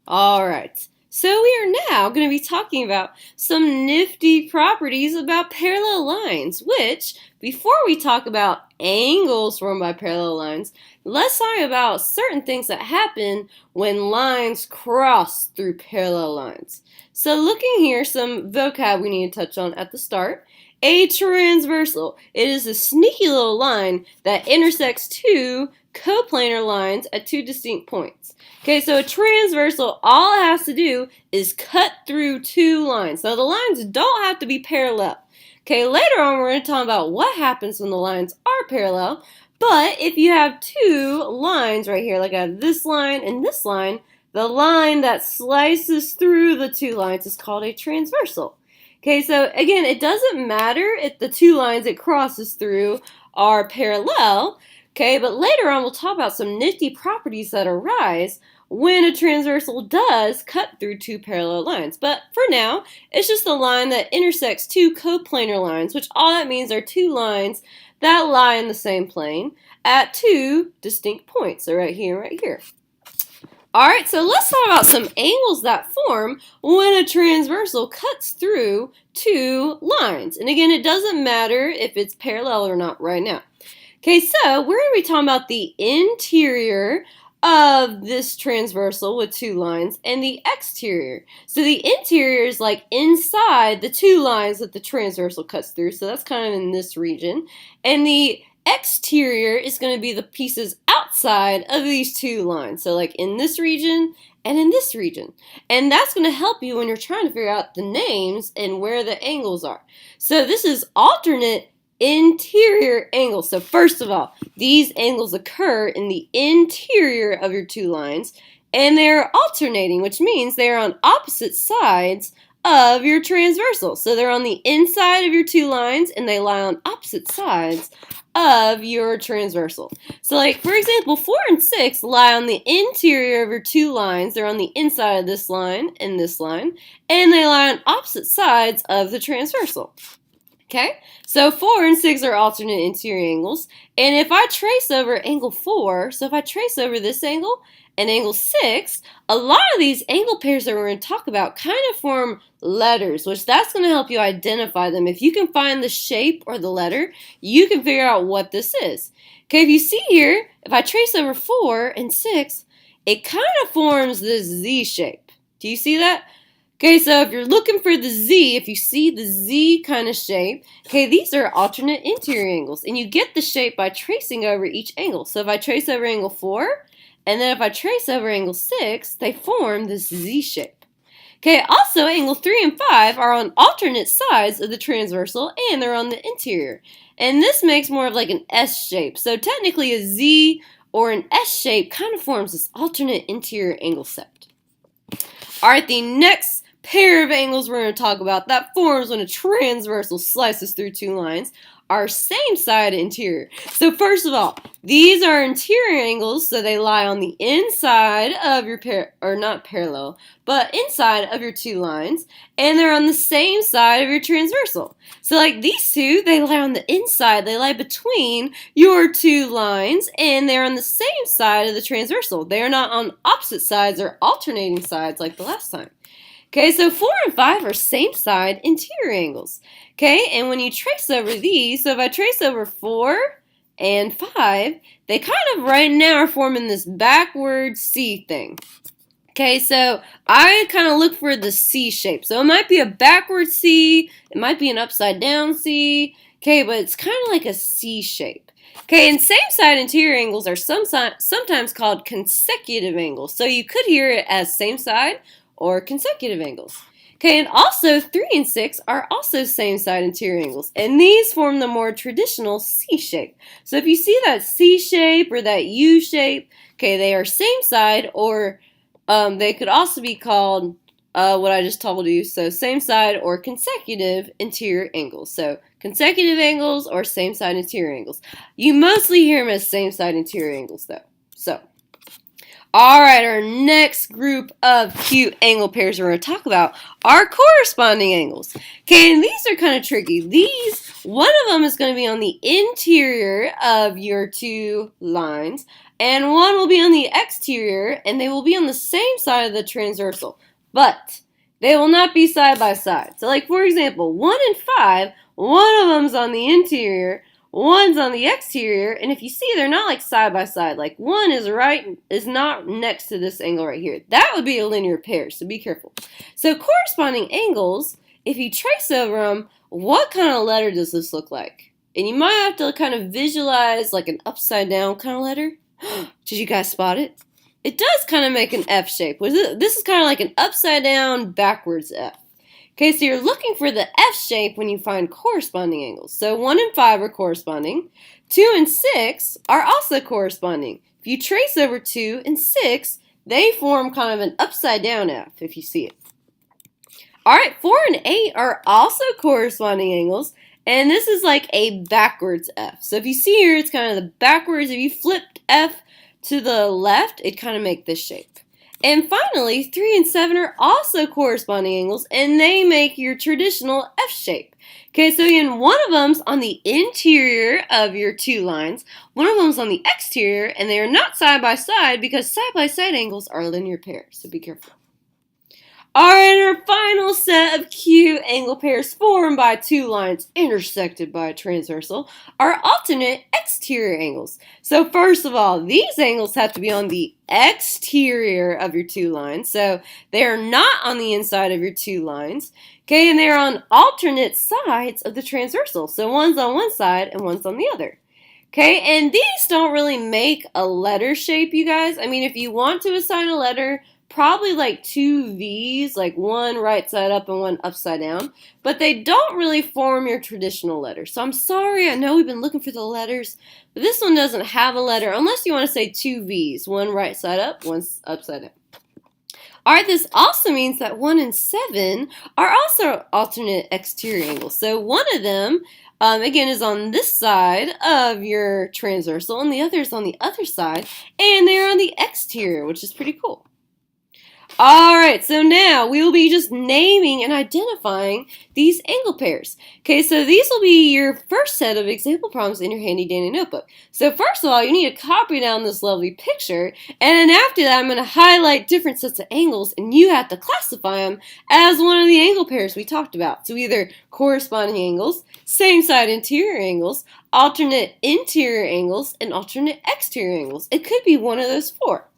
Alright, so we are now going to be talking about some nifty properties about parallel lines, which, before we talk about angles formed by parallel lines, let's talk about certain things that happen when lines cross through parallel lines. So looking here, some vocab we need to touch on at the start. A transversal. It is a sneaky little line that intersects two coplanar lines at two distinct points. Okay, so a transversal, all it has to do is cut through two lines. So the lines don't have to be parallel. Okay, later on we're going to talk about what happens when the lines are parallel. But if you have two lines right here, like I have this line and this line, the line that slices through the two lines is called a transversal. Okay, so again, it doesn't matter if the two lines it crosses through are parallel, okay, but later on we'll talk about some nifty properties that arise when a transversal does cut through two parallel lines. But for now, it's just a line that intersects two coplanar lines, which all that means are two lines that lie in the same plane at two distinct points. So right here, right here. Alright, so let's talk about some angles that form when a transversal cuts through two lines. And again, it doesn't matter if it's parallel or not right now. Okay, so we're going to be talking about the interior of this transversal with two lines and the exterior. So the interior is like inside the two lines that the transversal cuts through. So that's kind of in this region. And the exterior is going to be the pieces outside of these two lines. So like in this region and in this region. And that's going to help you when you're trying to figure out the names and where the angles are. So this is alternate interior angles. So first of all, these angles occur in the interior of your two lines and they're alternating, which means they're on opposite sides of your transversal. So they're on the inside of your two lines and they lie on opposite sides of your transversal. So like for example, 4 and 6 lie on the interior of your two lines. They're on the inside of this line and they lie on opposite sides of the transversal. Okay, so 4 and 6 are alternate interior angles. And if I trace over angle 4, so if I trace over this angle and angle 6, a lot of these angle pairs that we're going to talk about kind of form letters, which that's going to help you identify them. If you can find the shape or the letter, you can figure out what this is. Okay, if you see here, if I trace over 4 and 6, it kind of forms this Z shape. Do you see that? Okay, so if you're looking for the Z, if you see the Z kind of shape, okay, these are alternate interior angles. And you get the shape by tracing over each angle. So if I trace over angle 4, and then if I trace over angle 6, they form this Z shape. Okay, also angle 3 and 5 are on alternate sides of the transversal and they're on the interior. And this makes more of like an S shape. So technically a Z or an S shape kind of forms this alternate interior angle set. Alright, the next pair of angles we're going to talk about that forms when a transversal slices through two lines are same side interior. So first of all, these are interior angles, so they lie on the inside of your not parallel, but inside of your two lines, and they're on the same side of your transversal. So like these two, they lie on the inside, they lie between your two lines, and they're on the same side of the transversal. They're not on opposite sides or alternating sides like the last time. Okay, so 4 and 5 are same side interior angles. Okay, and when you trace over these, so if I trace over 4 and 5, they kind of right now are forming this backward C thing. Okay, so I kind of look for the C shape. So it might be a backward C, it might be an upside down C, okay, but it's kind of like a C shape. Okay, and same side interior angles are sometimes called consecutive angles. So you could hear it as same side or consecutive angles. Okay, and also 3 and 6 are also same side interior angles, and these form the more traditional C shape. So if you see that C shape or that U shape, okay, they are same side, or they could also be called what I just told you, so same side or consecutive interior angles. So consecutive angles or same side interior angles. You mostly hear them as same side interior angles though. So alright, our next group of cute angle pairs we're going to talk about are corresponding angles. Okay, and these are kind of tricky. One of them is going to be on the interior of your two lines, and one will be on the exterior, and they will be on the same side of the transversal, but they will not be side by side. So like for example, 1 and 5, one of them's on the interior, one's on the exterior, and if you see, they're not like side by side. Like one is not next to this angle right here. That would be a linear pair, so be careful. So corresponding angles, if you trace over them, what kind of letter does this look like? And you might have to kind of visualize like an upside down kind of letter. Did you guys spot it? It does kind of make an F shape. This is kind of like an upside down backwards F. Okay, so you're looking for the F shape when you find corresponding angles. So 1 and 5 are corresponding. 2 and 6 are also corresponding. If you trace over 2 and 6, they form kind of an upside down F, if you see it. Alright, 4 and 8 are also corresponding angles, and this is like a backwards F. So if you see here, it's kind of the backwards. If you flipped F to the left, it kind of make this shape. And finally, 3 and 7 are also corresponding angles, and they make your traditional F shape. Okay, so again, one of them's on the interior of your two lines, one of them's on the exterior, and they are not side by side because side by side angles are linear pairs, so be careful. Alright, our final set of cute angle pairs formed by two lines intersected by a transversal are alternate exterior angles. So first of all, these angles have to be on the exterior of your two lines. So they are not on the inside of your two lines. Okay, and they're on alternate sides of the transversal. So one's on one side and one's on the other. Okay, and these don't really make a letter shape, you guys. I mean, if you want to assign a letter, probably like two V's, like one right side up and one upside down, but they don't really form your traditional letter. So I'm sorry, I know we've been looking for the letters, but this one doesn't have a letter unless you want to say two V's, one right side up, one upside down. Alright, this also means that 1 and 7 are also alternate exterior angles. So one of them, again, is on this side of your transversal, and the other is on the other side, and they're on the exterior, which is pretty cool. Alright, so now we will be just naming and identifying these angle pairs. Okay, so these will be your first set of example problems in your handy dandy notebook. So first of all, you need to copy down this lovely picture, and then after that I'm going to highlight different sets of angles, and you have to classify them as one of the angle pairs we talked about. So either corresponding angles, same side interior angles, alternate interior angles, and alternate exterior angles. It could be one of those four.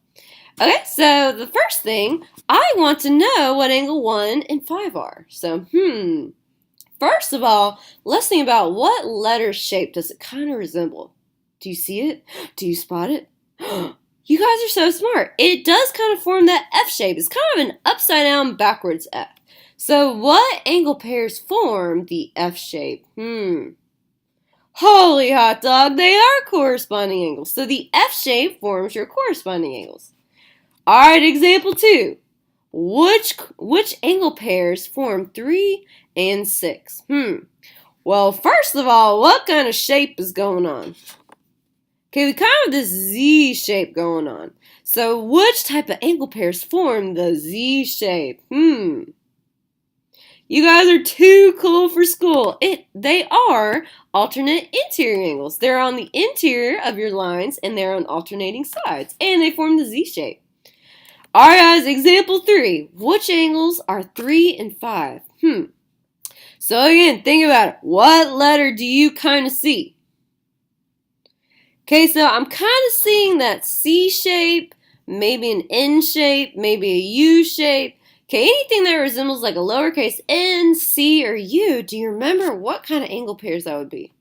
Okay, so the first thing, I want to know what angle 1 and 5 are. So, first of all, let's think about what letter shape does it kind of resemble. Do you see it? Do you spot it? You guys are so smart. It does kind of form that F shape. It's kind of an upside down backwards F. So what angle pairs form the F shape? Holy hot dog, they are corresponding angles. So the F shape forms your corresponding angles. Alright, example 2. Which angle pairs form 3 and 6? Well, first of all, what kind of shape is going on? Okay, we kind of have this Z shape going on. So which type of angle pairs form the Z shape? You guys are too cool for school. They are alternate interior angles. They're on the interior of your lines, and they're on alternating sides, and they form the Z shape. Alright guys, example 3. Which angles are 3 and 5? So again, think about it. What letter do you kind of see? Okay, so I'm kind of seeing that C shape, maybe an N shape, maybe a U shape. Okay, anything that resembles like a lowercase n, C, or U, do you remember what kind of angle pairs that would be?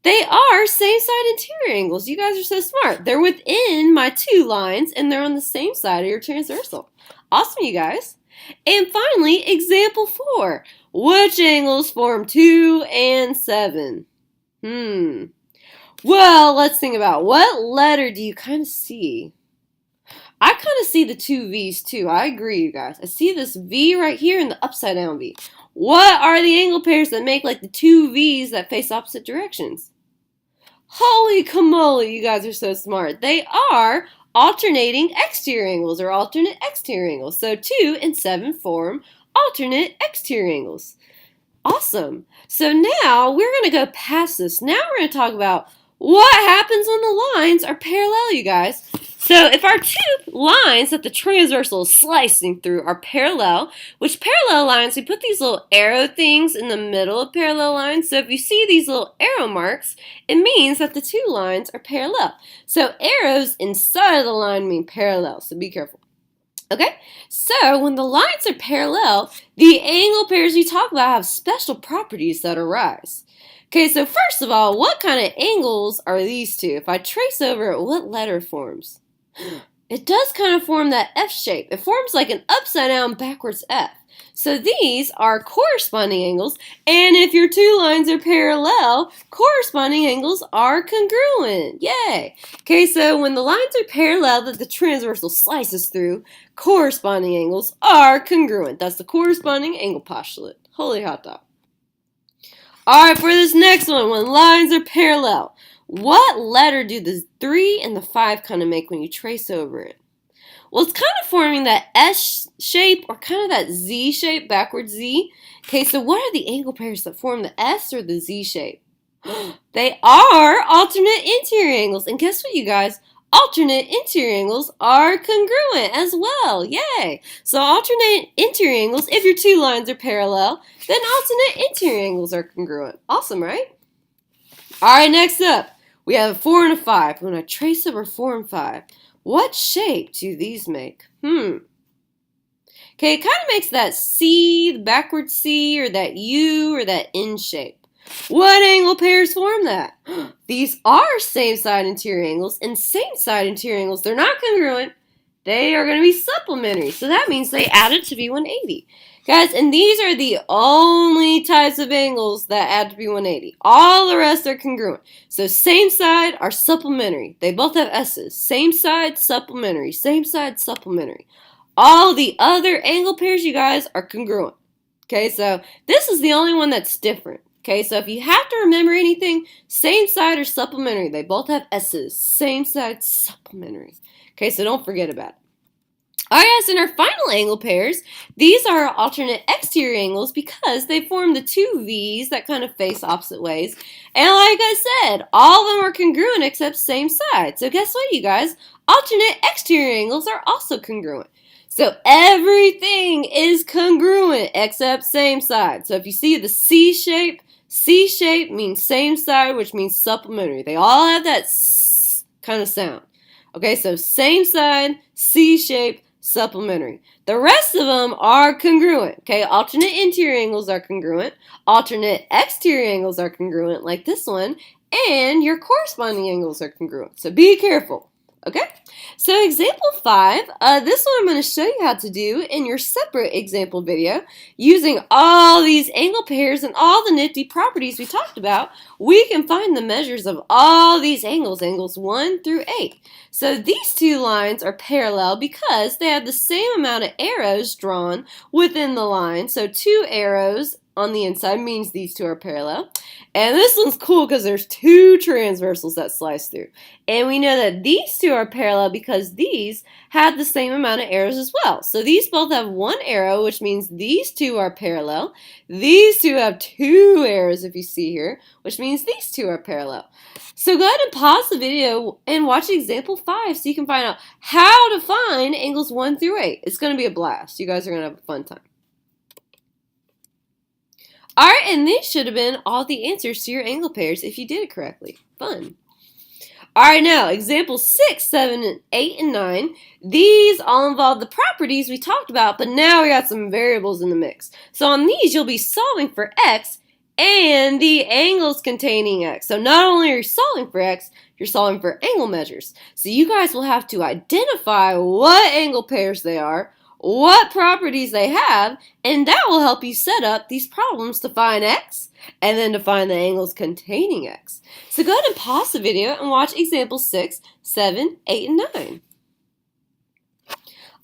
They are same side interior angles. You guys are so smart. They're within my two lines, and they're on the same side of your transversal. Awesome, you guys. And finally, example 4. Which angles form 2 and 7? Well, let's think about what letter do you kind of see? I kind of see the two V's too. I agree, you guys. I see this V right here and the upside down V. What are the angle pairs that make like the two V's that face opposite directions? Holy camole, you guys are so smart. They are alternating exterior angles or alternate exterior angles. So 2 and 7 form alternate exterior angles. Awesome. So now we're going to go past this. Now we're going to talk about what happens when the lines are parallel, you guys? So if our two lines that the transversal is slicing through are parallel, which parallel lines, we put these little arrow things in the middle of parallel lines. So if you see these little arrow marks, it means that the two lines are parallel. So arrows inside of the line mean parallel, so be careful. Okay, so when the lines are parallel, the angle pairs we talk about have special properties that arise. Okay, so first of all, what kind of angles are these two? If I trace over it, what letter forms? It does kind of form that F shape. It forms like an upside down backwards F. So these are corresponding angles, and if your two lines are parallel, corresponding angles are congruent. Yay! Okay, so when the lines are parallel that the transversal slices through, corresponding angles are congruent. That's the corresponding angle postulate. Holy hot dog. Alright, for this next one, when lines are parallel, what letter do the 3 and the 5 kind of make when you trace over it? Well, it's kind of forming that S shape or kind of that Z shape, backwards Z. Okay, so what are the angle pairs that form the S or the Z shape? They are alternate interior angles. And guess what, you guys? Alternate interior angles are congruent as well. Yay! So alternate interior angles, if your two lines are parallel, then alternate interior angles are congruent. Awesome, right? Alright, next up, we have a 4 and a 5. When I trace over 4 and 5, what shape do these make? Okay, it kind of makes that C, the backward C, or that U, or that N shape. What angle pairs form that? These are same side interior angles, and same side interior angles, they're not congruent. They are going to be supplementary, so that means they add it to be 180. Guys, and these are the only types of angles that add to be 180. All the rest are congruent. So same side are supplementary. They both have S's. Same side, supplementary. Same side, supplementary. All the other angle pairs, you guys, are congruent. Okay, so this is the only one that's different. Okay, so if you have to remember anything, same side or supplementary. They both have S's. Same side, supplementary. Okay, so don't forget about it. Alright guys, in our final angle pairs, these are alternate exterior angles because they form the two V's that kind of face opposite ways. And like I said, all of them are congruent except same side. So guess what, you guys? Alternate exterior angles are also congruent. So everything is congruent except same side. So if you see the C shape means same side, which means supplementary. They all have that S kind of sound. Okay, so same side, C shape, supplementary. The rest of them are congruent. Okay, alternate interior angles are congruent. Alternate exterior angles are congruent, like this one. And your corresponding angles are congruent. So be careful. Okay, so example 5, this one I'm going to show you how to do in your separate example video. Using all these angle pairs and all the nifty properties we talked about, we can find the measures of all these angles, angles 1 through 8. So these two lines are parallel because they have the same amount of arrows drawn within the line. So 2 arrows on the inside means these two are parallel. And this one's cool because there's 2 transversals that slice through. And we know that these two are parallel because these have the same amount of arrows as well. So these both have 1 arrow, which means these two are parallel. These two have 2 arrows, if you see here, which means these two are parallel. So go ahead and pause the video and watch example 5 so you can find out how to find angles 1 through 8. It's going to be a blast. You guys are going to have a fun time. Alright, and these should have been all the answers to your angle pairs if you did it correctly. Fun. Alright, now, example 6, 7, 8, and 9. These all involve the properties we talked about, but now we got some variables in the mix. So on these, you'll be solving for x and the angles containing x. So not only are you solving for x, you're solving for angle measures. So you guys will have to identify what angle pairs they are, what properties they have, and that will help you set up these problems to find x and then to find the angles containing x. So go ahead and pause the video and watch examples 6, 7, 8, and 9.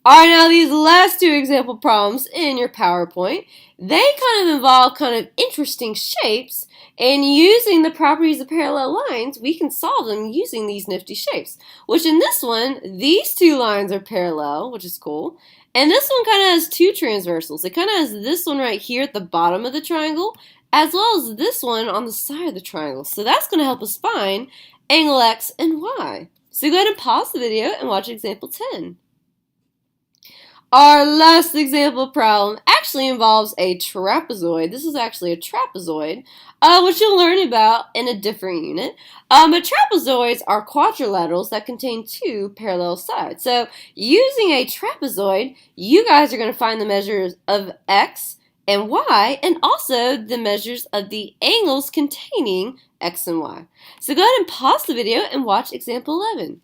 Alright, now these last 2 example problems in your PowerPoint, they kind of involve kind of interesting shapes, and using the properties of parallel lines, we can solve them using these nifty shapes. Which in this one, these 2 lines are parallel, which is cool. And this one kind of has 2 transversals. It kind of has this one right here at the bottom of the triangle, as well as this one on the side of the triangle. So that's going to help us find angle X and Y. So go ahead and pause the video and watch example 10. Our last example problem actually involves a trapezoid. This is actually a trapezoid, which you'll learn about in a different unit. But trapezoids are quadrilaterals that contain two parallel sides. So using a trapezoid, you guys are going to find the measures of X and Y, and also the measures of the angles containing X and Y. So go ahead and pause the video and watch example 11.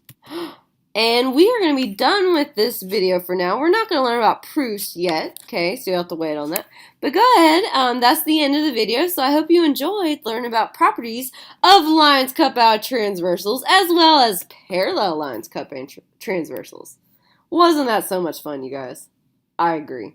And we are going to be done with this video for now. We're not going to learn about proofs yet, okay? So you'll have to wait on that. But go ahead. That's the end of the video. So I hope you enjoyed learning about properties of lines cut by transversals as well as parallel lines cut by transversals. Wasn't that so much fun, you guys? I agree.